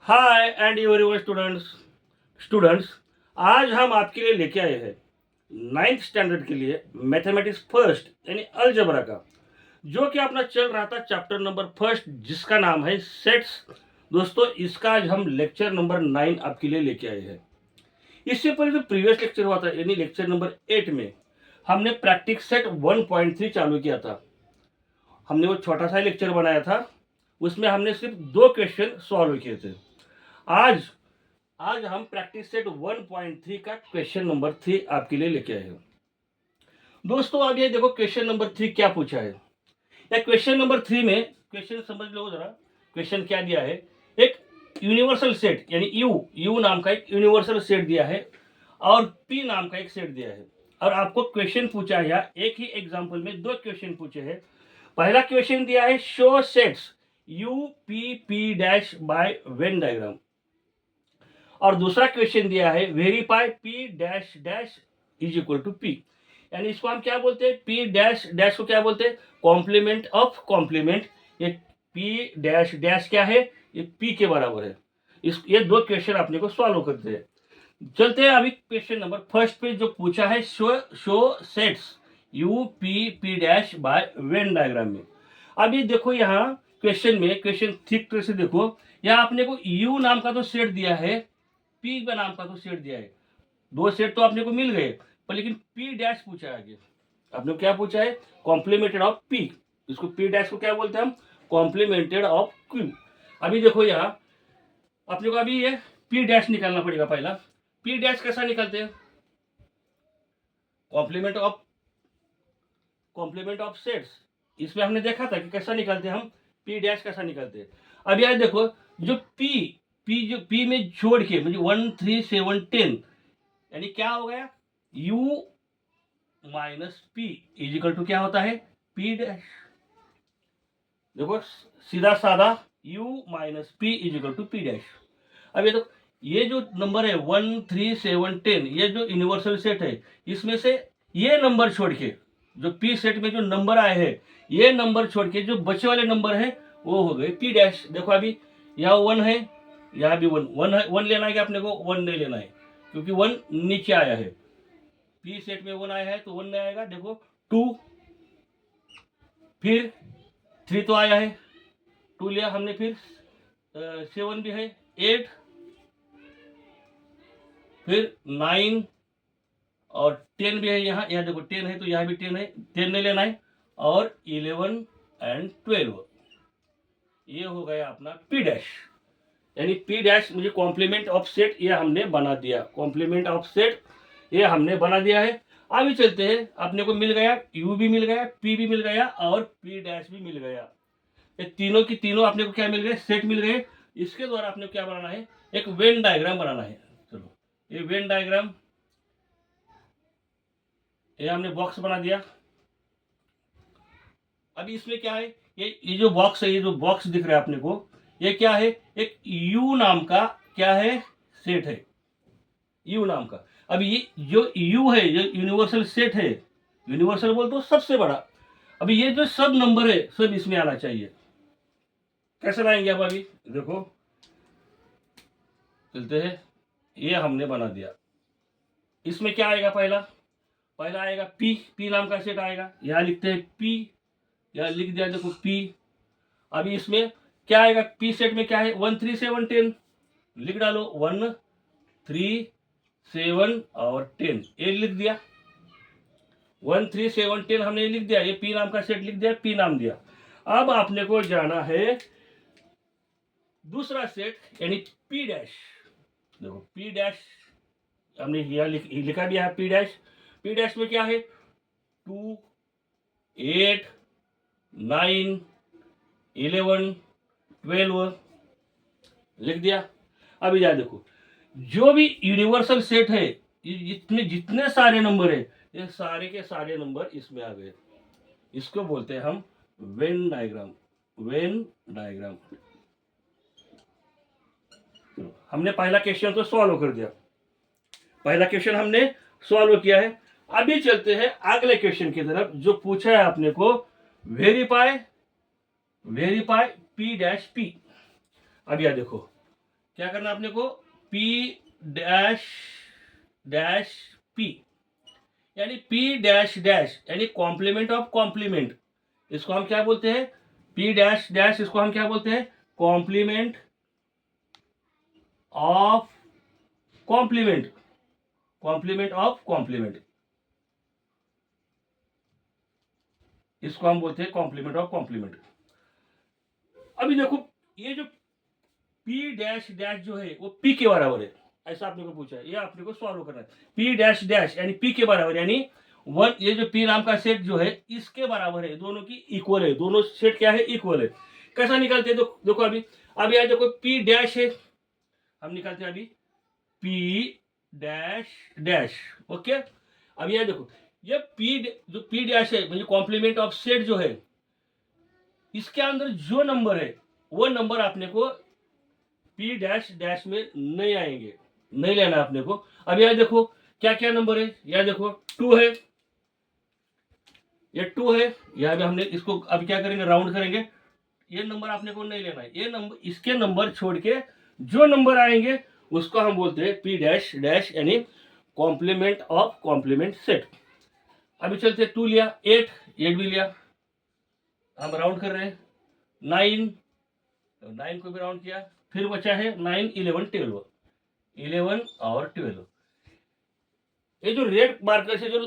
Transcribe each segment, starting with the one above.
Hi and everyone students आज हम आपके लिए लेके आए हैं नाइन्थ स्टैंडर्ड के लिए मैथमेटिक्स फर्स्ट यानी अलजेब्रा का जो कि अपना चल रहा था चैप्टर नंबर फर्स्ट जिसका नाम है सेट्स। दोस्तों इसका आज हम लेक्चर नंबर 9 आपके लिए लेके आए हैं। इससे पहले जो प्रीवियस लेक्चर हुआ था यानी लेक्चर नंबर 8 में हमने प्रैक्टिस सेट 1.3 चालू किया था। हमने वो छोटा सा लेक्चर बनाया था, उसमें हमने सिर्फ 2 क्वेश्चन सॉल्व किए थे। आज आज हम प्रैक्टिस सेट 1.3 का क्वेश्चन नंबर 3 आपके लिए लेके आए हैं। दोस्तों अब ये देखो क्वेश्चन नंबर 3 क्या पूछा है। या क्वेश्चन नंबर 3 में क्वेश्चन समझ लो जरा। क्वेश्चन क्या दिया है, एक यूनिवर्सल सेट यानी यू नाम का एक यूनिवर्सल सेट दिया है और पी नाम का एक सेट दिया है और आपको क्वेश्चन पूछा है। या एक ही एग्जाम्पल में 2 क्वेश्चन पूछे हैं। पहला क्वेश्चन दिया है show sets U P P dash by Venn diagram और दूसरा क्वेश्चन दिया है verify P dash dash is equal to P. यानी इसको हम क्या बोलते हैं, पी डैश डैश को क्या बोलते हैं, कॉम्प्लीमेंट ऑफ कॉम्प्लीमेंट। ये पी डैश डैश क्या है, ये पी के बराबर है। ये 2 क्वेश्चन अपने को सॉल्व करते हैं। चलते हैं अभी क्वेश्चन नंबर फर्स्ट पे जो पूछा है show sets U P P dash by Venn diagram में। अभी देखो यहाँ क्वेश्चन में क्वेश्चन ठीक तरह से देखो, यहाँ अपने को यू नाम का तो सेट दिया है, पी का नाम का तो सेट दिया है। 2 सेट तो आपने को मिल गए पर लेकिन पी डैश पूछा है आगे। आपने क्या पूछा है, कॉम्प्लीमेंटेड ऑफ पी। इसको पी डैश को क्या बोलते हैं हम, कॉम्प्लीमेंटेड ऑफ क्यू। अभी देखो यहाँ अपने को अभी ये पी डैश निकालना पड़ेगा। पहला पी डैश कैसा निकलते हैं, कॉम्प्लीमेंट ऑफ सेट्स। इसमें हमने देखा था कि कैसा निकालते हैं हम, पी डैश कैसा निकालते हैं। अब यार देखो जो जो पी में जोड़ के मुझे 1 3 7 10 यानी क्या हो गया, u minus P equal to क्या होता है, पी डैश। देखो सीधा साधा u minus P equal to P dash. अब ये तो ये जो नंबर है 1 3 7 10 ये जो यूनिवर्सल सेट है इसमें से ये नंबर छोड़ के जो पी सेट में जो नंबर आए हैं ये नंबर छोड़ के जो बचे वाले नंबर है वो हो गए पी डैश। देखो अभी यहाँ 1 है, यहाँ भी 1 है। 1 लेना है कि अपने को 1 नहीं लेना है क्योंकि 1 नीचे आया है। पी सेट में 1 आया है तो 1 नहीं आएगा। देखो 2, फिर 3 तो आया है, 2 लिया हमने, फिर 7 भी है, 8, फिर 9 और 10 भी है। यहाँ यहाँ देखो 10 है तो यहाँ भी 10 है, 10 नहीं लेना है। और 11 एंड 12 ये हो गया अपना पी डैश। यानी पी डैश मुझे कॉम्प्लीमेंट ऑफ सेट ये हमने बना दिया, कॉम्प्लीमेंट ऑफ सेट ये हमने बना दिया है। अभी चलते हैं, अपने को मिल गया यू भी मिल गया, पी भी मिल गया और पी डैश भी मिल गया। ये तीनों की तीनों अपने को क्या मिल गए, सेट मिल गए। इसके द्वारा अपने को क्या बनाना है, एक वेन डायग्राम बनाना है। चलो ये वेन डायग्राम, ये हमने बॉक्स बना दिया। अभी इसमें क्या है, ये जो बॉक्स है, ये जो बॉक्स दिख रहा है अपने को, ये क्या है, एक यू नाम का क्या है, सेट है यू नाम का। अब ये जो यू है, जो यूनिवर्सल सेट है, यूनिवर्सल बोल तो सबसे बड़ा। अभी ये जो सब नंबर है सब इसमें आना चाहिए। कैसे लाएंगे अब, अभी देखो चलते हैं, ये हमने बना दिया। इसमें क्या आएगा, पहला आएगा पी नाम का सेट आएगा। यहाँ लिखते हैं पी, यहाँ लिख दिया देखो पी। अभी इसमें क्या आएगा, पी सेट में क्या है, 1 3 7 10 लिख डालो, 1 3 7 और 10 ये लिख दिया। 1 3 7 10 हमने लिख दिया, ये पी नाम का सेट लिख दिया, पी नाम दिया। अब आपने को जाना है दूसरा सेट यानी पी डैश। देखो पी डैश हमने यहाँ लिखा दिया है पी डैश। पी डैश में क्या है, 2 8 9 11 12 लिख दिया। अभी जा देखो जो भी यूनिवर्सल सेट है, जितने सारे नंबर है ये सारे के सारे नंबर इसमें आ गए। इसको बोलते हैं हम वेन डायग्राम। वेन डायग्राम हमने पहला क्वेश्चन तो सॉल्व कर दिया, पहला क्वेश्चन हमने सॉल्व किया है। अभी चलते हैं अगले क्वेश्चन की तरफ जो पूछा है आपने को, वेरीफाई पी डैश पी। अब यह देखो क्या करना है अपने को, P डैश डैश P, यानी P डैश डैश यानी कॉम्प्लीमेंट ऑफ कॉम्प्लीमेंट, इसको हम क्या बोलते हैं, P डैश डैश, इसको हम क्या बोलते हैं, complement of complement, complement of complement, इसको हम बोलते हैं कॉम्प्लीमेंट ऑफ कॉम्प्लीमेंट। अभी देखो ये जो P डैश डैश जो है वो P के बराबर है, ऐसा आपने को पूछा है, ये आपने को सॉल्व करना है। P डैश डैश यानी P के बराबर, यानी वन, ये जो P नाम का सेट जो है इसके बराबर है, दोनों की इक्वल है, दोनों सेट क्या है, इक्वल है। कैसा निकालते हैं, देखो अभी यहाँ देखो P डैश है, हम निकालते हैं अभी P डैश डैश, ओके। अब यह देखो ये जो P डैश है मतलब कॉम्प्लीमेंट ऑफ सेट जो है, इसके अंदर जो नंबर है वो नंबर आपने को P डैश डैश में नहीं आएंगे, नहीं लेना है आपने को। अब यह देखो क्या क्या नंबर है, यह देखो 2 है, ये 2 है, यह भी हमने इसको अब क्या करेंगे, राउंड करेंगे, ये नंबर आपने को नहीं लेना है, ये नंबर, इसके नंबर छोड़ के जो नंबर आएंगे उसको हम बोलते हैं P डैश डैश यानी कॉम्प्लीमेंट ऑफ कॉम्प्लीमेंट सेट। अभी चलते 2 लिया, 8 भी लिया, हम राउंड कर रहे हैं, 9, तो 9 को भी राउंड किया, फिर बचा है 9, 11, 12, 11 और 12। ये जो रेड मार्कर से जो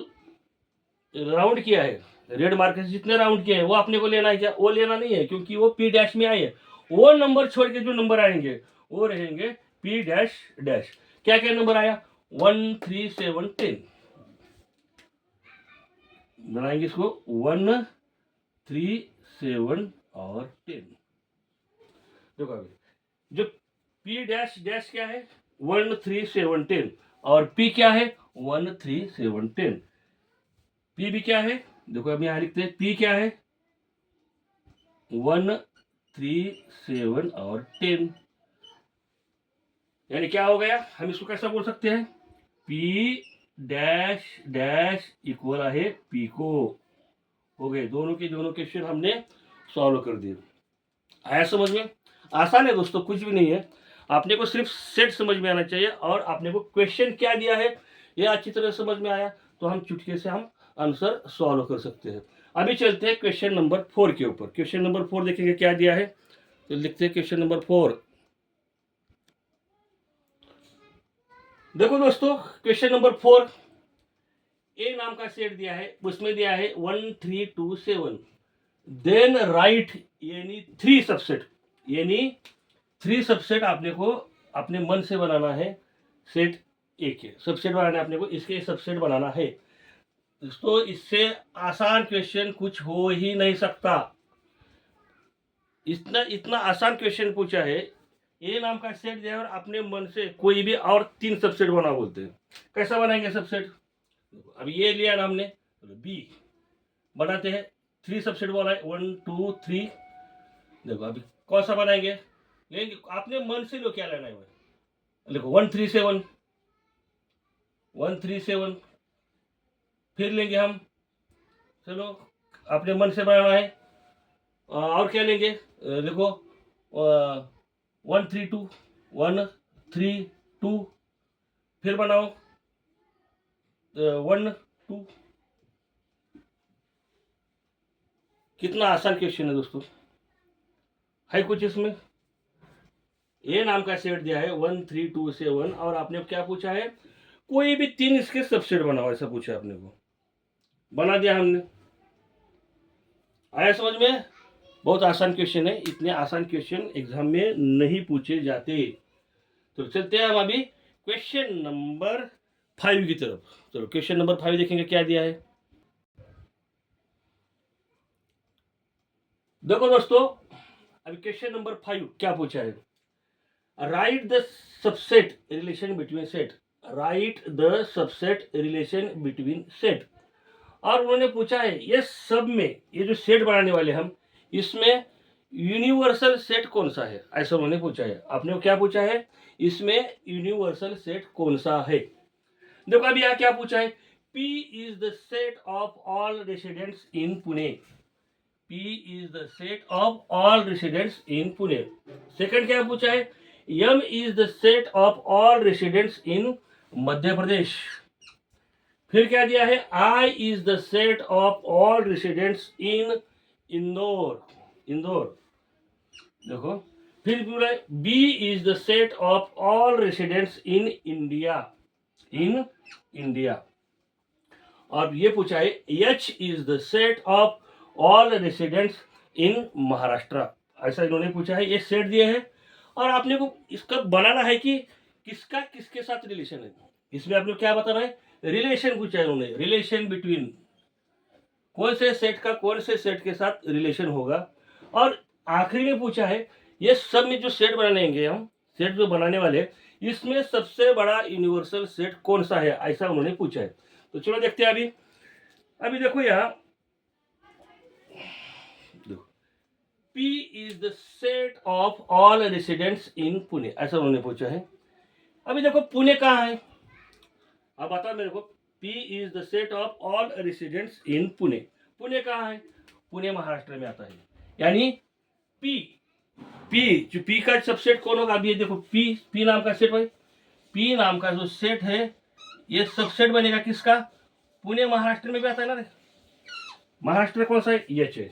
राउंड किया है, रेड मार्कर से जितने राउंड किए हैं वो आपने को लेना है क्या, वो लेना नहीं है, क्योंकि वो P डैश में आए हैं, वो नंबर छोड़ के जो नंबर आएंगे वो रहेंगे P डैश डैश। क्या क्या नंबर आया, 1, 3, 7, 10, बनाएंगे इसको 1, 3, 7 और 10। देखो अभी जो P डैश डैश क्या है, 1, 3, 7, 10, और P क्या है, 1, 3, 7, 10। P भी क्या है, देखो अब यहाँ लिखते हैं P क्या है, 1, 3, 7 और 10, यानी क्या हो गया, हम इसको कैसा बोल सकते हैं, P डैश डैश इक्वल है P को, हो गए दोनों के दोनों क्वेश्चन हमने सॉल्व कर दिए। आया समझ में, आसान है दोस्तों, कुछ भी नहीं है, आपने को सिर्फ सेट समझ में आना चाहिए और आपने को क्वेश्चन क्या दिया है ये अच्छी तरह समझ में आया तो हम चुटकी से हम आंसर सॉल्व कर सकते हैं। अभी चलते हैं क्वेश्चन नंबर 4 के ऊपर। क्वेश्चन नंबर 4 देखेंगे क्या दिया है, तो लिखते हैं क्वेश्चन नंबर 4। देखो दोस्तों क्वेश्चन नंबर 4, ए नाम का सेट दिया है, उसमें दिया है 1, 3, 2, 7, देन राइट यानी 3 सबसेट, यानी 3 सबसेट आपने को अपने मन से बनाना है, सेट ए के सबसेट बनाना है, अपने को इसके सबसेट बनाना है। तो इससे आसान क्वेश्चन कुछ हो ही नहीं सकता, इतना इतना आसान क्वेश्चन पूछा है। ए नाम का सेट दिया और अपने मन से कोई भी और 3 सबसेट बना बोलते हैं, कैसा बनाएंगे सबसेट, अब ये लिया ना हमने, बी बनाते हैं, 3 सबसेट बोला है, 1, 2, 3, देखो अभी कौन सा बनाएंगे, लेंगे आपने मन से लो क्या लेना है, देखो 1, 3, 7, 1, 3, 7, फिर लेंगे हम, चलो अपने मन से बनाना है, और क्या लेंगे, देखो 1, 3, 2, 1, 3, 2, फिर बनाओ 1, 2, कितना आसान क्वेश्चन है दोस्तों, है कुछ इसमें, ए नाम का सेट दिया है 1, 3, 2, 7 और आपने क्या पूछा है, कोई भी 3 इसके सबसेट बनाओ, ऐसा पूछा आपने को, बना दिया हमने। आया समझ में, बहुत आसान क्वेश्चन है, इतने आसान क्वेश्चन एग्जाम में नहीं पूछे जाते। तो चलते हैं हम अभी क्वेश्चन नंबर 5 की तरफ। चलो क्वेश्चन नंबर 5 देखेंगे क्या दिया है। देखो दोस्तों अभी क्वेश्चन नंबर 5 क्या पूछा है, right the subset relation between set, right the subset relation between set, और उन्होंने पूछा है ये सब में, ये जो सेट बनाने वाले हम, इसमें यूनिवर्सल सेट कौन सा है, ऐसा उन्होंने पूछा है। आपने क्या पूछा है, इसमें यूनिवर्सल सेट कौन सा है। देखो अभी यहाँ क्या पूछा है, P is the set of all residents in Pune, P is the set of all residents in Pune. सेकंड क्या पूछा है, M is the set of all residents in Madhya Pradesh. फिर क्या दिया है, I is the set of all residents in Indore. Indore देखो, फिर पूरा B is the set of all residents in India. In India. और ये पूछा है H is the set of all residents in Maharashtra. ऐसा इन्होंने पूछा है, ये सेट दिए हैं और आपने को इसका बनाना है कि किसका किसके साथ रिलेशन है। इसमें आपने क्या बताना है, रिलेशन पूछा है उन्होंने, रिलेशन बिटवीन कौन से सेट का कौन से सेट के साथ रिलेशन होगा। और आखिरी में पूछा है ये सब में जो सेट बनाएंगे हम, सेट जो बनाने वाले, इसमें सबसे बड़ा यूनिवर्सल सेट कौन सा है, ऐसा उन्होंने पूछा है। तो चलो देखते हैं अभी। अभी देखो यहाँ, देखो P is the set of all residents in Pune, ऐसा उन्होंने पूछा है। अभी देखो पुणे कहाँ है, अब बताओ मेरे को। P is the set of all residents in Pune. Pune कहाँ है, पुणे महाराष्ट्र में आता है। यानी P जो P का सबसेट कौन होगा, अभी ये देखो P नाम का सेट भाई, P नाम का जो सेट है ये सबसेट बनेगा किसका, पुणे महाराष्ट्र में भी आता है ना रे। महाराष्ट्र कौन सा है, एच है।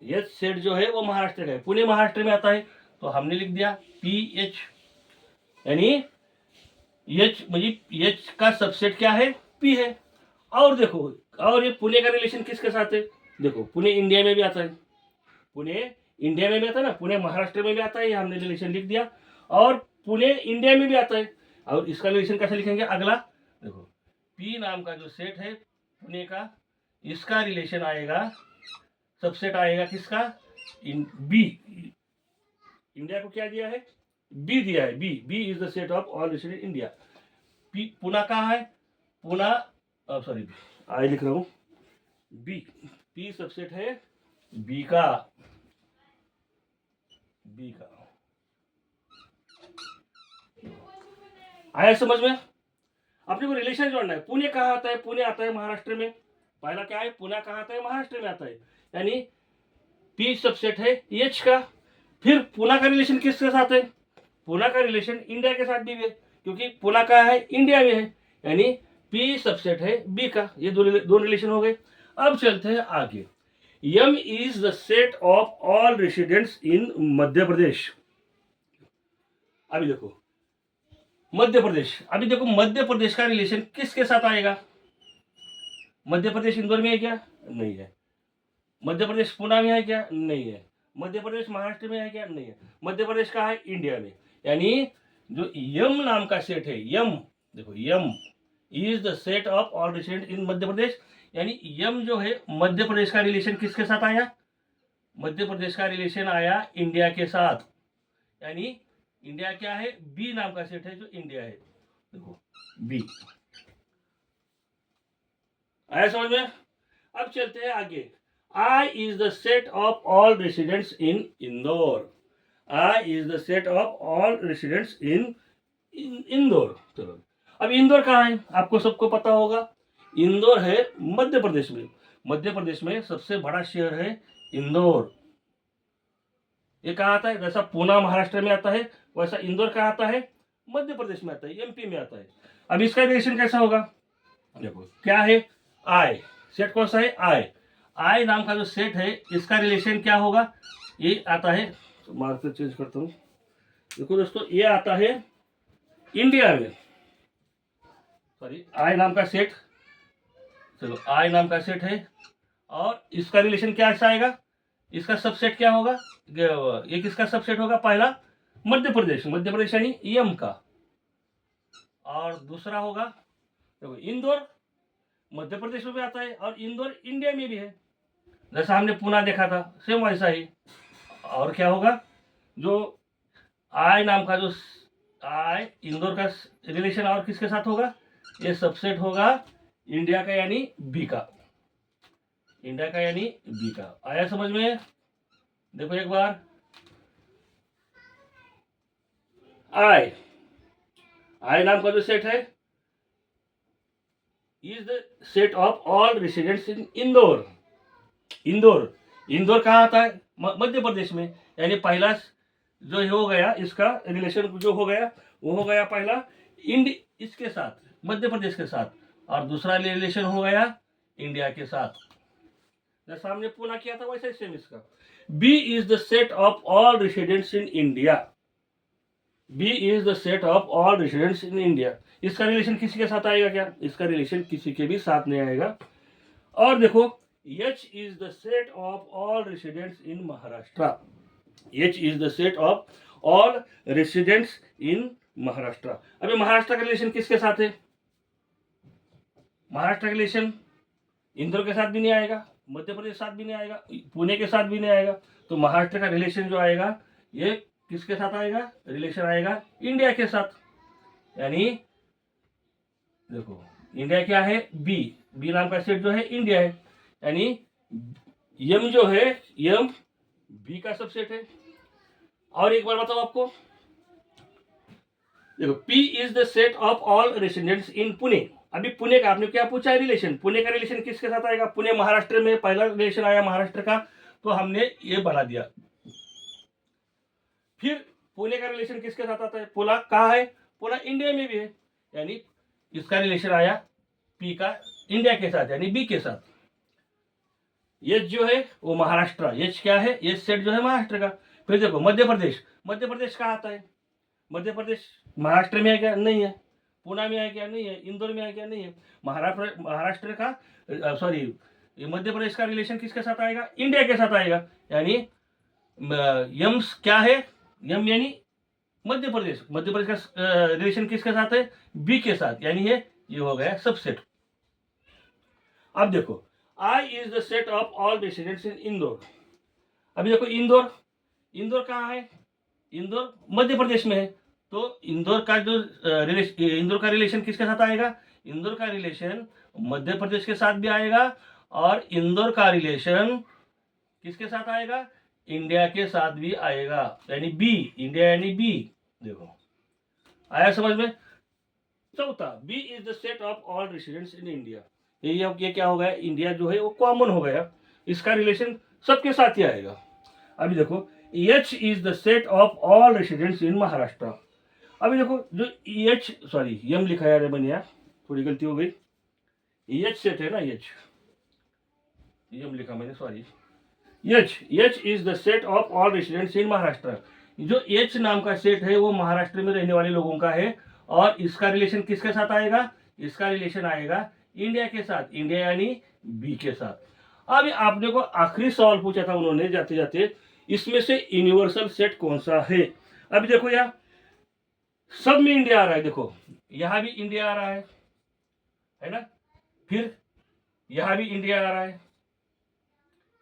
एच सेट जो है वो महाराष्ट्र का है, पुणे महाराष्ट्र में आता है, तो हमने लिख दिया PH। यानी एच मतलब एच का सबसेट क्या है, P है। और देखो, और ये पुणे का रिलेशन किसके साथ है, देखो पुणे इंडिया में भी आता है, पुणे इंडिया में भी आता है ना, पुणे महाराष्ट्र में भी आता है, ये हमने रिलेशन लिख दिया। और पुणे इंडिया में भी आता है, और इसका रिलेशन कैसे लिखेंगे, अगला देखो P नाम का जो सेट है पुणे का, इसका रिलेशन आएगा, सबसेट आएगा किसका, बी। इंडिया को क्या दिया है, बी दिया है, B is the set of all resident India. P Pune कहाँ है, पुणे, सॉरी आई लिख रहा हूँ, बी, पी सबसेट है बी का, बी का। आया समझ में। अपने को रिलेशन जोड़ना है, पुणे कहाँ आता है, पुणे आता है महाराष्ट्र में, पहला क्या है, पुणे कहाँ आता है, महाराष्ट्र में आता है। यानी पी सबसेट है एच का। फिर पुणे का रिलेशन किसके साथ है, पुणे का रिलेशन इंडिया के साथ भी है, क्योंकि पुणे का है इंडिया में है। यानी पी सबसेट है बी का, ये दो रिलेशन हो गए। अब चलते हैं आगे। M is the set of all residents in Madhya Pradesh. अभी देखो मध्य प्रदेश, अभी देखो मध्य प्रदेश का रिलेशन किसके साथ आएगा, मध्य प्रदेश इंदौर में है क्या, नहीं है। मध्य प्रदेश पुणे में है क्या, नहीं है। मध्य प्रदेश महाराष्ट्र में है क्या, नहीं है। मध्य प्रदेश का है इंडिया में। यानी जो यम नाम का सेट है, यम देखो, M is the set of all resident in Madhya Pradesh. यानी यम जो है मध्य प्रदेश का रिलेशन किसके साथ आया, मध्य प्रदेश का रिलेशन आया इंडिया के साथ। यानी इंडिया क्या है, बी नाम का सेट है जो इंडिया है, देखो बी। आया समझ में। अब चलते हैं आगे। I is the set of all residents in Indore. I is the set of all residents in Indore. चलो अब इंदौर कहाँ है, आपको सबको पता होगा, इंदौर है मध्य प्रदेश में। मध्य प्रदेश में सबसे बड़ा शहर है इंदौर। ये कहाँ आता है, जैसा पुणे महाराष्ट्र में आता है वैसा इंदौर कहाँ आता है, मध्य प्रदेश में आता है, एमपी में आता है। अब इसका रिलेशन कैसा होगा, देखो क्या है, आई सेट कौन सा है, आई नाम का जो सेट है इसका रिलेशन क्या होगा, ये आता है, मार्कर चेंज करता हूँ। देखो दोस्तों ये आता है इंडिया में, सॉरी आई नाम का सेट, चलो आई नाम का सेट है, और इसका रिलेशन क्या आएगा, इसका सबसेट क्या होगा, ये किसका सबसेट होगा, पहला मध्य प्रदेश, मध्य प्रदेश यानी यम का, और दूसरा होगा देखो इंदौर, मध्य प्रदेश में भी आता है और इंदौर इंडिया में भी है, जैसा हमने पुणे देखा था सेम वैसा ही। और क्या होगा, जो आई नाम का जो आई इंदौर का रिलेशन और किसके साथ होगा, ये सबसेट होगा इंडिया का यानी बी का, इंडिया का यानी बी का। आया समझ में। देखो एक बार, आई नाम का जो सेट है is the set of all residents in Indore. Indore कहाँ आता है, मध्य प्रदेश में, यानी पहला जो हो गया इसका रिलेशन जो हो गया वो हो गया पहला इसके साथ मध्य प्रदेश के साथ, और दूसरा रिलेशन हो गया इंडिया के साथ। जैसा हमने पुणे किया था वैसे सेम इसका। B is the set of all residents in India. B is the set of all residents in India. इसका रिलेशन किसी के साथ आएगा क्या? इसका रिलेशन किसी के भी साथ नहीं आएगा। और देखो H is the set of all residents in Maharashtra. H is the set of all residents in Maharashtra. अभी महाराष्ट्र का रिलेशन किसके साथ है? महाराष्ट्र का रिलेशन इंदौर के साथ भी नहीं आएगा, मध्य प्रदेश के साथ भी नहीं आएगा, पुणे के साथ भी नहीं आएगा। तो महाराष्ट्र का रिलेशन जो आएगा ये किसके साथ आएगा? रिलेशन आएगा इंडिया के साथ। यानी देखो इंडिया क्या है? बी। बी नाम का सेट जो है इंडिया है, यानी यम जो है यम बी का सबसेट है। और एक बार बताओ आपको, देखो P is the set of all residents in Pune. अभी पुणे का आपने क्या पूछा है रिलेशन? पुणे का रिलेशन किसके साथ आएगा? पुणे महाराष्ट्र में पहला रिलेशन आया महाराष्ट्र का, तो हमने ये बढ़ा दिया। फिर पुणे का रिलेशन किसके साथ आता है? पुणे कहाँ है? पुणे इंडिया में भी है, यानी इसका रिलेशन आया पी का इंडिया के साथ यानी बी के साथ। एच जो है वो महाराष्ट्र, एच क्या है? एच सेट जो है महाराष्ट्र का। फिर देखो मध्य प्रदेश, मध्य प्रदेश कहाँ आता है? मध्य प्रदेश महाराष्ट्र में है क्या? नहीं है। पुणे में है क्या? नहीं है। इंदौर में है क्या? नहीं है। महाराष्ट्र का सॉरी मध्य प्रदेश का रिलेशन किसके साथ आएगा? इंडिया के साथ आएगा, यानी यम क्या है? यम यानी मध्य प्रदेश। मध्य प्रदेश का रिलेशन किसके साथ है? बी के साथ, यानी ये हो गया सबसेट। अब देखो I is the set of all residents in Indore. अभी देखो इंदौर, इंदौर कहाँ है? इंदौर मध्य प्रदेश में है, तो इंदौर का जो इंदौर का रिलेशन किसके साथ आएगा? इंदौर का रिलेशन मध्य प्रदेश के साथ भी आएगा, और इंदौर का रिलेशन किसके साथ आएगा? इंडिया के साथ भी आएगा, यानी बी। इंडिया यानी बी। देखो आया समझ में? चौथा B is the set of all residents in India. ये क्या हो गया? इंडिया जो है वो कॉमन हो गया, इसका रिलेशन सबके साथ ही आएगा। अभी देखो H is the set of all residents in Maharashtra. अभी देखो जो एच सॉरी यम लिखा है, अरे बनिया थोड़ी गलती हो गई, एच सेट है ना, एच यम लिखा मैंने, sorry. H is the set of all residents in Maharashtra. जो एच नाम का सेट है वो महाराष्ट्र में रहने वाले लोगों का है, और इसका रिलेशन किसके साथ आएगा? इसका रिलेशन आएगा इंडिया के साथ, इंडिया यानी बी के साथ। अभी आपने को आखिरी सवाल पूछा था उन्होंने जाते जाते, इसमें से यूनिवर्सल सेट कौन सा है? अभी देखो यार सब में इंडिया आ रहा है, देखो यहां भी इंडिया आ रहा है ना, फिर यहां भी इंडिया आ रहा है,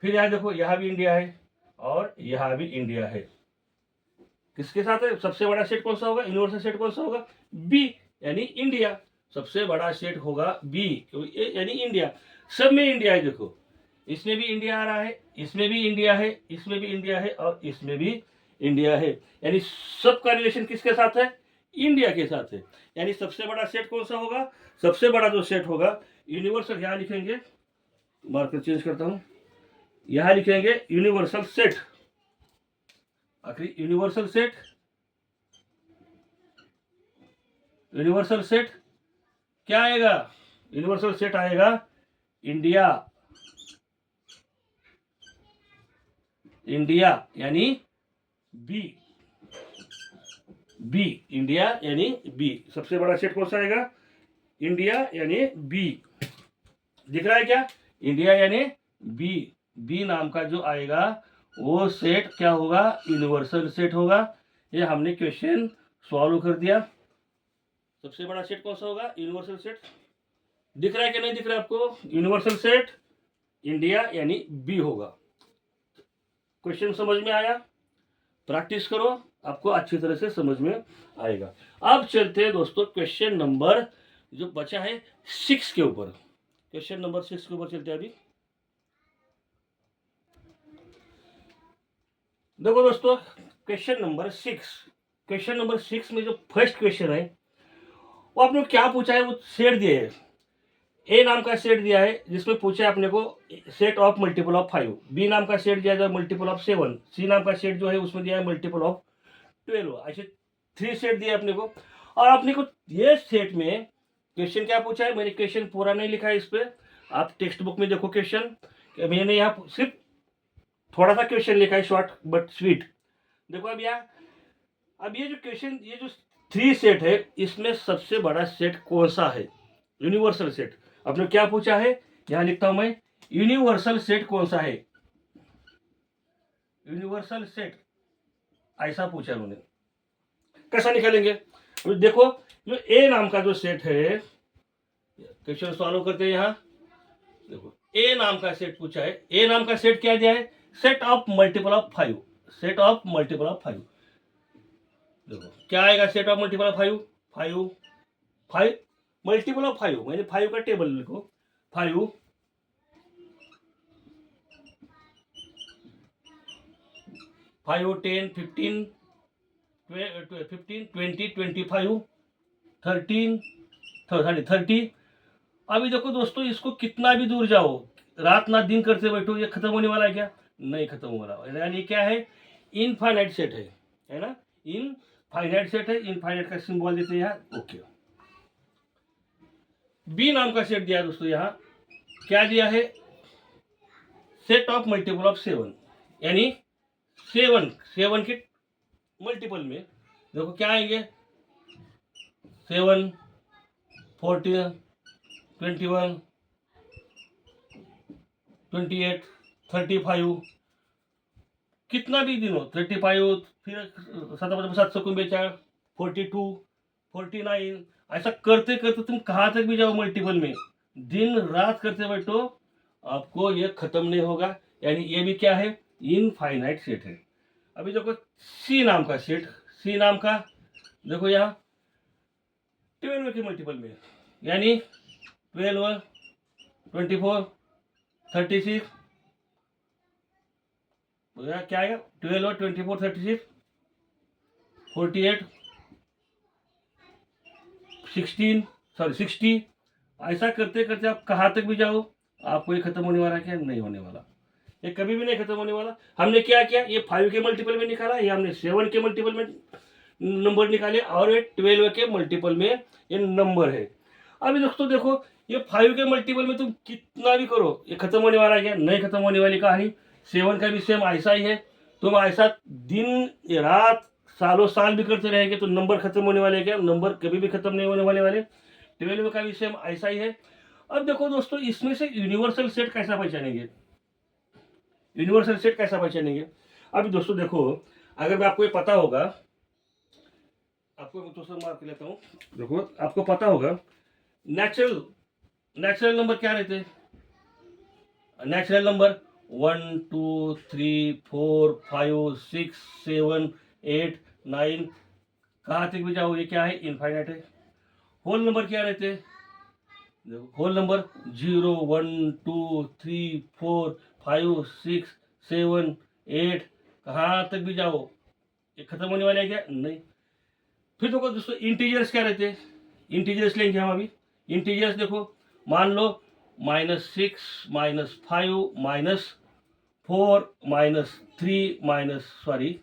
फिर यहां देखो यहां भी इंडिया है, और यहां भी इंडिया है। किसके साथ है? सबसे बड़ा सेट कौन सा होगा? यूनिवर्सल सेट कौन सा होगा? बी यानी इंडिया। सबसे बड़ा सेट होगा बी यानी इंडिया। सब में इंडिया है, देखो इसमें भी इंडिया आ रहा है, इसमें भी इंडिया है, इसमें भी इंडिया है, और इसमें भी इंडिया है, यानी सबका रिलेशन किसके साथ है? इंडिया के साथ है। यानी सबसे बड़ा सेट कौन सा होगा? सबसे बड़ा जो सेट होगा यूनिवर्सल, यहां लिखेंगे, मार्कर चेंज करता हूं, यहां लिखेंगे यूनिवर्सल सेट। आखिरी यूनिवर्सल सेट, यूनिवर्सल सेट क्या आएगा? यूनिवर्सल सेट आएगा इंडिया। इंडिया यानी बी, बी इंडिया यानी बी। सबसे बड़ा सेट कौन सा आएगा? इंडिया यानी बी। दिख रहा है क्या? इंडिया यानी बी। बी नाम का जो आएगा वो सेट क्या होगा? यूनिवर्सल सेट होगा। ये हमने क्वेश्चन सॉल्व कर दिया। सबसे बड़ा सेट कौन सा होगा? Universal set. दिख रहा है कि नहीं दिख रहा है आपको? यूनिवर्सल सेट इंडिया यानी बी होगा। क्वेश्चन समझ में आया? प्रैक्टिस करो, आपको अच्छी तरह से समझ में आएगा। अब चलते हैं दोस्तों क्वेश्चन नंबर जो बचा है 6 के ऊपर। क्वेश्चन नंबर 6 के ऊपर चलते हैं। अभी देखो दोस्तों क्वेश्चन नंबर 6, क्वेश्चन नंबर 6 में जो फर्स्ट क्वेश्चन है वो आपने क्या पूछा है? वो सेट दिए है, ए नाम का सेट दिया है जिसमें पूछा है अपने को set of multiple of 5, B नाम का सेट दिया है मल्टीपल ऑफ 7, सी नाम का सेट जो है उसमें दिया है मल्टीपल ऑफ 12 ऐसे 3 सेट दिए अपने को। और अपने को ये सेट में क्वेश्चन क्या पूछा है, मैंने क्वेश्चन पूरा नहीं लिखा है इस पर, आप टेक्स्ट बुक में देखो क्वेश्चन, मैंने यहाँ सिर्फ थोड़ा सा क्वेश्चन लिखा है, शॉर्ट बट स्वीट। देखो अब यहाँ, अब ये जो क्वेश्चन, ये जो 3 सेट है, इसमें सबसे बड़ा सेट कौन सा है, यूनिवर्सल सेट। आपने क्या पूछा है, यहाँ लिखता हूं मैं, यूनिवर्सल सेट कौन सा है, यूनिवर्सल सेट ऐसा पूछा उन्होंने। कैसा निकालेंगे, तो देखो जो ए नाम का जो सेट है, क्वेश्चन सॉल्व करते हैं। यहाँ देखो ए नाम का सेट पूछा है, ए नाम का सेट क्या दिया है, set of multiple of 5, set of multiple of 5। देखो क्या आएगा, set of multiple of 5, 5 5 multiple of 5, मैंने 5 का टेबल लिखो, 5 5 10 15 15 20 25 13 30। अभी देखो दोस्तों, इसको कितना भी दूर जाओ, रात ना दिन करते बैठो, ये खत्म होने वाला है क्या, नहीं खत्म हो रहा, यानी क्या है, इनफाइनाइट सेट है ना, इनफाइनाइट सेट है, इनफाइनाइट का सिंबल देते हैं यहाँ, ओके। बी नाम का सेट दिया दोस्तों, यहाँ क्या दिया है, सेट ऑफ मल्टीपल ऑफ 7, यानी 7 के मल्टीपल में देखो क्या आएंगे, 7 14 21 28 35, कितना भी दिन हो, 35, फिर 7 42 49, ऐसा करते करते तुम कहाँ तक भी जाओ मल्टीपल में, दिन रात करते बैठो, आपको ये खत्म नहीं होगा, यानी ये भी क्या है, इनफाइनाइट सेट है। अभी देखो सी नाम का सेट, सी नाम का देखो यहाँ 12 के मल्टीपल में, यानी 12 24 36, क्या आएगा, 12 24 36 48 60, ऐसा करते करते आप कहाँ तक भी जाओ, आपको ये खत्म होने वाला क्या, नहीं होने वाला, ये कभी भी नहीं खत्म होने वाला। हमने क्या किया, ये 5 के मल्टीपल में निकाला, ये हमने 7 के मल्टीपल में नंबर निकाले, और ये 12 के मल्टीपल में ये नंबर है। अभी दोस्तों देखो, ये 5 के मल्टीपल में तुम कितना भी करो, ये खत्म होने वाला क्या, नहीं खत्म होने वाली कहानी। 7 का भी सेम ऐसा ही है, तुम ऐसा दिन रात सालों साल भी करते रहेंगे तो नंबर खत्म होने वाले क्या, नंबर कभी भी खत्म नहीं होने वाले। 12 का भी सेम ऐसा ही है। अब देखो दोस्तों, इसमें से यूनिवर्सल सेट कैसा पहचानेंगे, यूनिवर्सल सेट कैसा पहचानेंगे। अभी दोस्तों देखो, अगर मैं आपको ये पता होगा, आपको मैं दूसरा मार्क लेता हूँ, देखो आपको पता होगा नेचुरल नंबर क्या रहते हैं, नेचुरल नंबर 1 2 3 4 5 6 7 8 9, कहाँ तक भी जाओ ये क्या है, इनफाइनाइट है। होल नंबर क्या रहते हैं, देखो होल नंबर 0 1 2 3 4 5 6 7 8, कहाँ तक भी जाओ ये खत्म होने वाले है क्या, नहीं। फिर देखो दोस्तों, इंटीजर्स क्या रहते हैं, इंटीजर्स लेंगे हम अभी। इंटीजर्स देखो, मान लो -6 -5 -4 -3 -3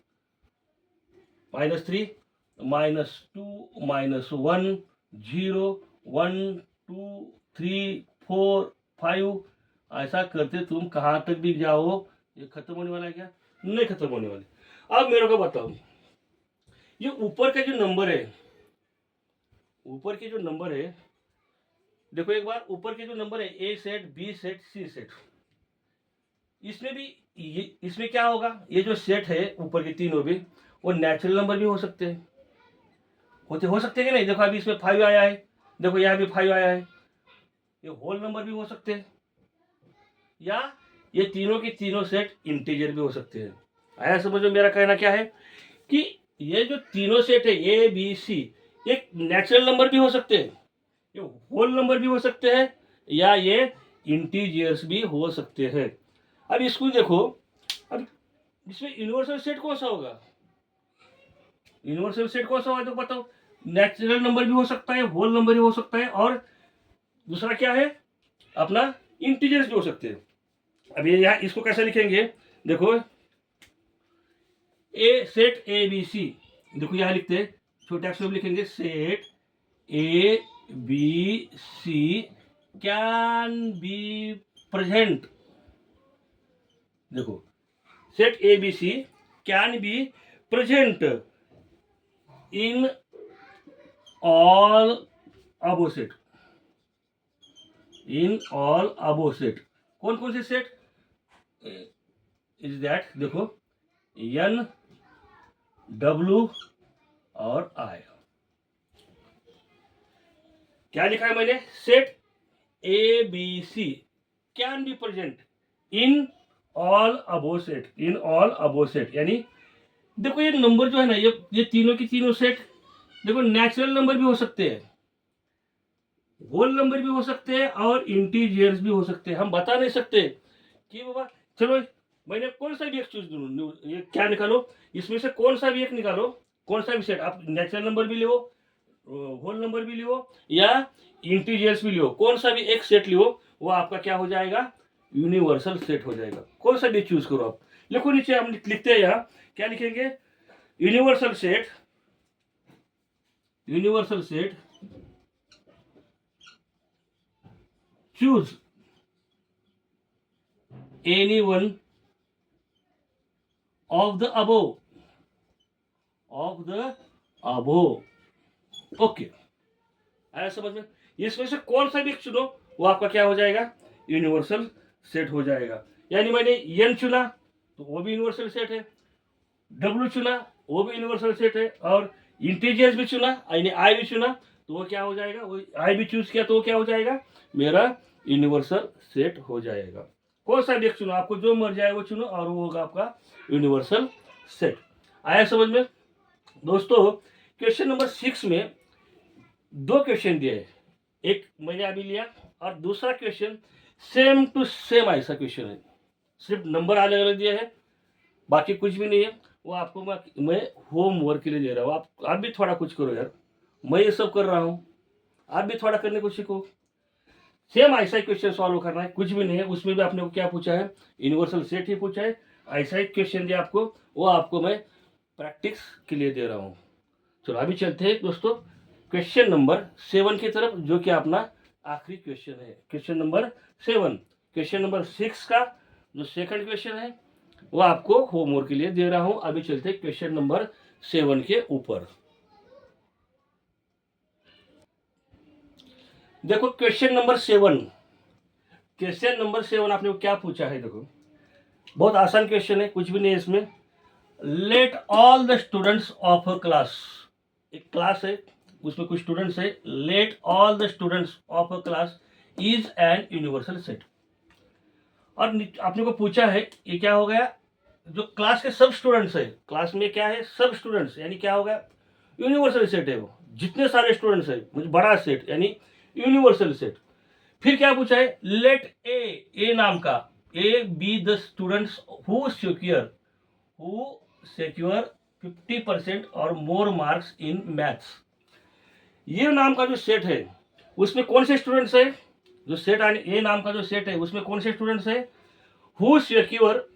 -2 -1 0 1 2 3 4 5, ऐसा करते तुम कहाँ तक भी जाओ, ये खत्म होने वाला है क्या, नहीं खत्म होने वाले। अब मेरे को बताओ, ये ऊपर का जो नंबर है, ऊपर के जो नंबर है, देखो एक बार, ऊपर के जो नंबर है, ए सेट बी सेट सी सेट, इसमें भी इसमें क्या होगा, ये जो सेट है ऊपर के तीनों भी, वो नेचुरल नंबर भी हो सकते हैं, हो सकते हैं कि नहीं। देखो अभी इसमें 5 आया है, देखो यहाँ भी 5 आया है, ये होल नंबर भी हो सकते हैं, या ये तीनों के तीनों सेट इंटीजर भी हो सकते हैं। आया समझ में, मेरा कहना क्या है कि ये जो तीनों सेट है ए बी सी, ये नेचुरल नंबर भी हो सकते हैं, ये होल नंबर भी हो सकते हैं, या ये इंटीजर्स भी हो सकते हैं। अब इसको देखो, अब इसमें यूनिवर्सल सेट कौन सा होगा, यूनिवर्सल सेट कौन सा होगा, तो बताओ। नेचुरल नंबर भी हो सकता है, होल नंबर भी हो सकता है, और दूसरा क्या है अपना, इंटीजर्स भी हो सकते हैं। अब ये यहाँ इसको कैसे लिखेंगे, देखो ए सेट ए बी सी, देखो यहाँ लिखते हैं, छोटे अक्षर में लिखेंगे set A B C can be present. देखो, set A B C can be present in all above set. In all above set कौन कौन से सेट इज दैट? देखो, एन, डब्ल्यू और आई। क्या लिखा है मैंने? Set A B C can be present in all above set. In all above set यानी देखो, ये नंबर जो है ना, ये तीनों की तीनों सेट देखो नेचुरल नंबर भी हो सकते हैं, होल नंबर भी हो सकते हैं और इंटीजर्स भी हो सकते हैं। हम बता नहीं सकते कि बाबा चलो मैंने कौन सा भी एक चूज दूं, ये क्या निकालो, इसमें से कौन सा भी एक निकालो, कौन सा भी सेट, आप नेचुरल नंबर भी लियो, होल नंबर भी लियो या इंटीजर्स भी लियो, कौन सा भी एक सेट लियो, वो आपका क्या हो जाएगा? यूनिवर्सल सेट हो जाएगा। कौन सा भी चूज करो आप। लिखो नीचे, हम लिखते हैं यहाँ, क्या लिखेंगे? Universal set, universal set choose any one of the above, of the above। Okay, आया समझ में? इसमें से कौन सा भी चुनो, वो आपका क्या हो जाएगा? यूनिवर्सल सेट हो जाएगा। यानी मैंने एन चुना तो वो भी यूनिवर्सल सेट है, डब्ल्यू चुना वो भी यूनिवर्सल सेट है, और इंटीजर्स भी चुना यानी आई भी चुना तो वो क्या हो जाएगा? वो आई भी चूज किया तो वो क्या हो जाएगा? मेरा यूनिवर्सल सेट हो जाएगा। कौन सा भी एक चुनो, आपको जो मर जाए वो चुनो और वो होगा आपका यूनिवर्सल सेट। आया समझ में? दोस्तों, क्वेश्चन नंबर 6 में दो क्वेश्चन दिए हैं, एक मैंने अभी लिया और दूसरा क्वेश्चन सेम टू सेम ऐसा क्वेश्चन है, सिर्फ नंबर अलग अलग दिए हैं, बाकी कुछ भी नहीं है। वो आपको मैं होमवर्क के लिए दे रहा हूँ, आप भी थोड़ा कुछ करो यार, मैं ये सब कर रहा हूँ, आप भी थोड़ा करने को सीखो। सेम ऐसा ही क्वेश्चन सॉल्व करना है, कुछ भी नहीं है। उसमें भी आपने को क्या पूछा है? यूनिवर्सल सेट ही पूछा है। ऐसा ही क्वेश्चन दिया आपको, वो आपको मैं प्रैक्टिस के लिए दे रहा हूँ। चलो अभी चलते हैं दोस्तों क्वेश्चन नंबर 7 की तरफ, जो कि अपना आखिरी क्वेश्चन है। क्वेश्चन नंबर 7, क्वेश्चन नंबर 6 का जो सेकंड क्वेश्चन है वो आपको होमवर्क के लिए दे रहा हूं। अभी चलते हैं क्वेश्चन नंबर 7 के ऊपर। देखो क्वेश्चन नंबर 7, क्वेश्चन नंबर 7 आपने क्या पूछा है? देखो बहुत आसान क्वेश्चन है, कुछ भी नहीं है इसमें। Let all the students of a class, एक क्लास है उसमें कुछ स्टूडेंट्स है, let all the students of a class is an universal set. और आपने को पूछा है ये क्या हो गया? जो क्लास के सब स्टूडेंट्स है, क्लास में क्या है? सब स्टूडेंट्स, यानी क्या होगा? यूनिवर्सल सेट है वो, जितने सारे स्टूडेंट्स है, मुझे बड़ा सेट यानी यूनिवर्सल सेट। फिर क्या पूछा है? लेट ए नाम का, A be the students who secure 50% और मोर मार्क्स इन मैथ्स। ये नाम का जो सेट है उसमें कौन से स्टूडेंट्स है? जो सेट ए नाम का जो सेट है उसमें कौन से स्टूडेंट्स है? हु सिक्योर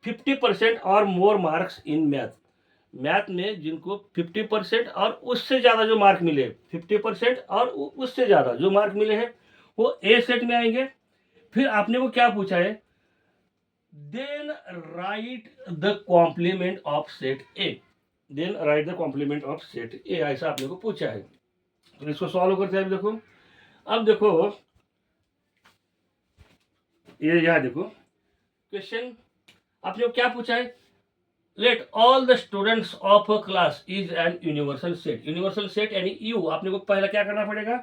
50% और more marks in math. Math में जिनको 50% और उससे ज़्यादा जो मार्क मिले, 50% और उससे ज़्यादा जो मार्क मिले हैं वो ए सेट में आएंगे। फिर आपने को क्या पूछा है? Then write the complement of set A. Then write the complement of set A, ऐसा आपने को पूछा है। तो इसको सॉल्व करते हैं। अब देखो ये यहाँ देखो क्वेश्चन आपने को क्या पूछा है? Let all the students of a class is an universal set. Universal set यानी यू, आपने को पहला क्या करना पड़ेगा?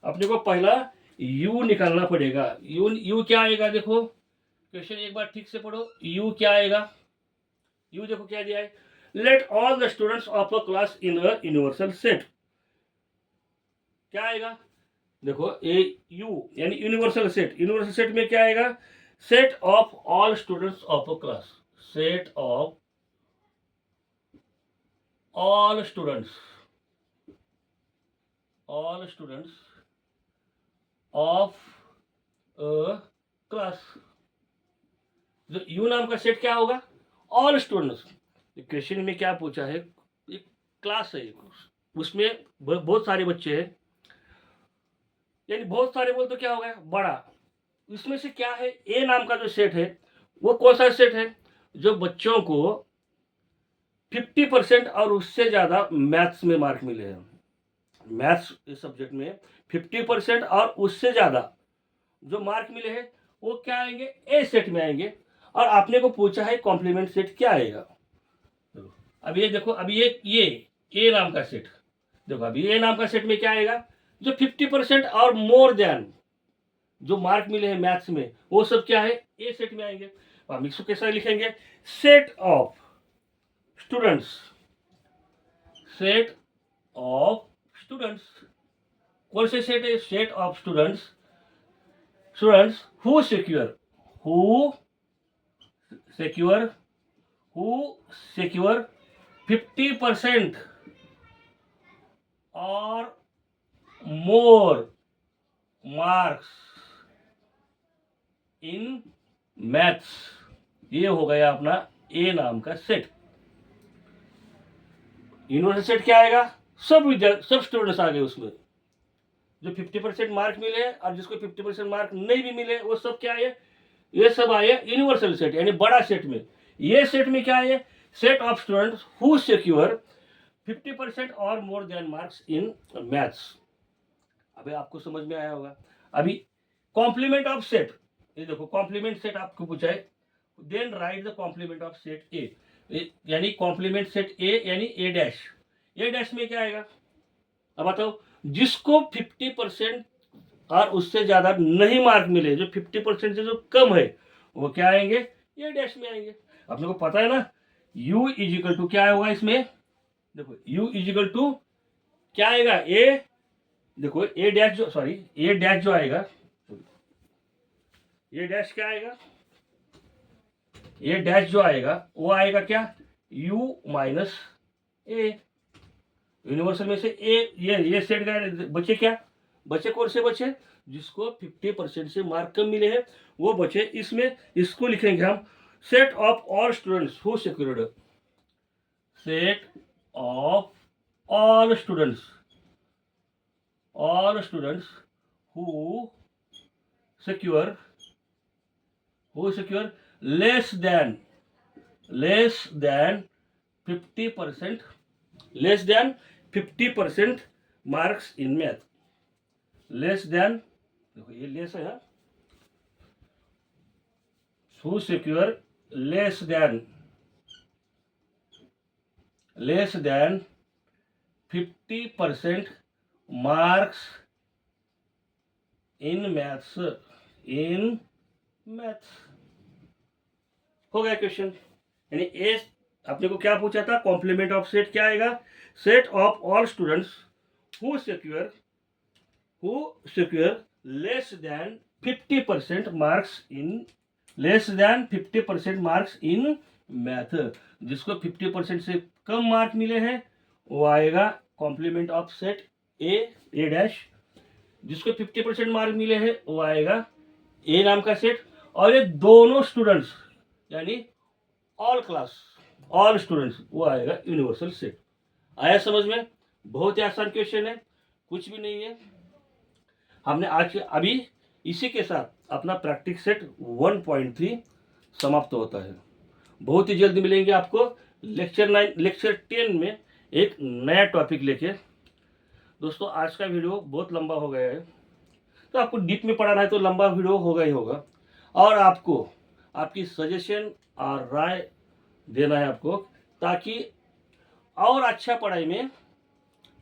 अपने को पहला यू निकालना पड़ेगा। यू क्या आएगा? देखो क्वेश्चन एक बार ठीक से पढ़ो, यू क्या आएगा? यू देखो क्या दिया है? Let all the students of a class in a universal set, क्या आएगा? देखो ए यू यानी यूनिवर्सल सेट। यूनिवर्सल सेट में क्या आएगा? Set of all students of a class, set of all students of a class। जो यू नाम का सेट क्या होगा? All students. क्वेश्चन में क्या पूछा है? एक क्लास है, उसमें बहुत सारे बच्चे हैं, यानी बहुत सारे बोल तो क्या हो गया बड़ा। इसमें से क्या है, ए नाम का जो सेट है वो कौन सा सेट है, जो बच्चों को 50% और उससे ज़्यादा मैथ्स में मार्क मिले हैं। मैथ्स इस सब्जेक्ट में 50% और उससे ज़्यादा जो मार्क मिले हैं वो क्या आएंगे, ए सेट में आएंगे। और आपने को पूछा है कॉम्प्लीमेंट सेट क्या आएगा। अब ये देखो, अभी ये ए नाम का सेट देखो, अभी ए नाम का सेट में क्या आएगा, जो 50% और मोर देन जो मार्क मिले हैं मैथ्स में वो सब क्या है, ए सेट में आएंगे। हम इसको कैसा लिखेंगे, set of students, set of students. कौन से सेट है, set of students, students who secure, who secure 50% और मोर मार्क्स इन मैथ्स। ये हो गया अपना ए नाम का सेट। यूनिवर्सल सेट क्या आएगा, सब स्टूडेंट्स आ गए उसमें, जो 50% मार्क मिले और जिसको 50% मार्क नहीं भी मिले वो सब क्या है, ये सब आए यूनिवर्सल सेट, यानी बड़ा सेट में। ये सेट में क्या है, set of students who secure 50% और more than marks in maths. अभी आपको समझ में आया होगा। अभी कॉम्प्लीमेंट ऑफ सेट, ये देखो कॉम्प्लीमेंट सेट आपको पूछा है, then write the complement of set A, यानी कॉम्प्लीमेंट सेट ए यानी ए डैश। ए डैश में क्या आएगा, अब बताओ, जिसको 50% और उससे ज्यादा नहीं मार्क मिले, जो 50% से जो कम है वो क्या आएंगे, ए डैश में आएंगे। अपने को पता है ना, u इजिकल टू क्या होगा इसमें, देखो u इजिकल टू क्या आएगा, ए, देखो ए डैश जो, सॉरी ए डैश जो आएगा, ए डैश क्या आएगा, ए डैश जो आएगा वो आएगा क्या, u माइनस ए। यूनिवर्सल में से ए, ये सेट गए, बचे क्या, बचे कौन से बचे, जिसको 50% से मार्क कम मिले हैं वो बचे। इसमें इसको लिखेंगे हम set of all students who secured, set of all students who secure less than 50% marks in math, less than, देखो ये लेस है, who secure less than 50% marks in maths, हो गया क्वेश्चन। यानी ए, अपने को क्या पूछा था, कॉम्प्लीमेंट ऑफ सेट क्या आएगा, set of all students who secure less than 50% marks in math. जिसको 50% से कम मार्क मिले हैं वो आएगा complement of set A dash. जिसको 50% मार्क मिले हैं वो आएगा ए नाम का सेट। और ये दोनों स्टूडेंट्स यानी ऑल स्टूडेंट्स वो आएगा यूनिवर्सल सेट। आया समझ में, बहुत ही आसान क्वेश्चन है, कुछ भी नहीं है। हमने आज अभी इसी के साथ अपना प्रैक्टिस सेट 1.3 समाप्त होता है। बहुत ही जल्दी मिलेंगे आपको लेक्चर 10 में एक नया टॉपिक लेके। दोस्तों आज का वीडियो बहुत लंबा हो गया है, तो आपको डीप में पढ़ाना है तो लंबा वीडियो होगा ही होगा। और आपको आपकी सजेशन और राय देना है आपको, ताकि और अच्छा पढ़ाई में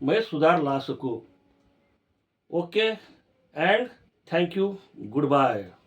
मैं सुधार ला सकूं। Okay and thank you, good bye.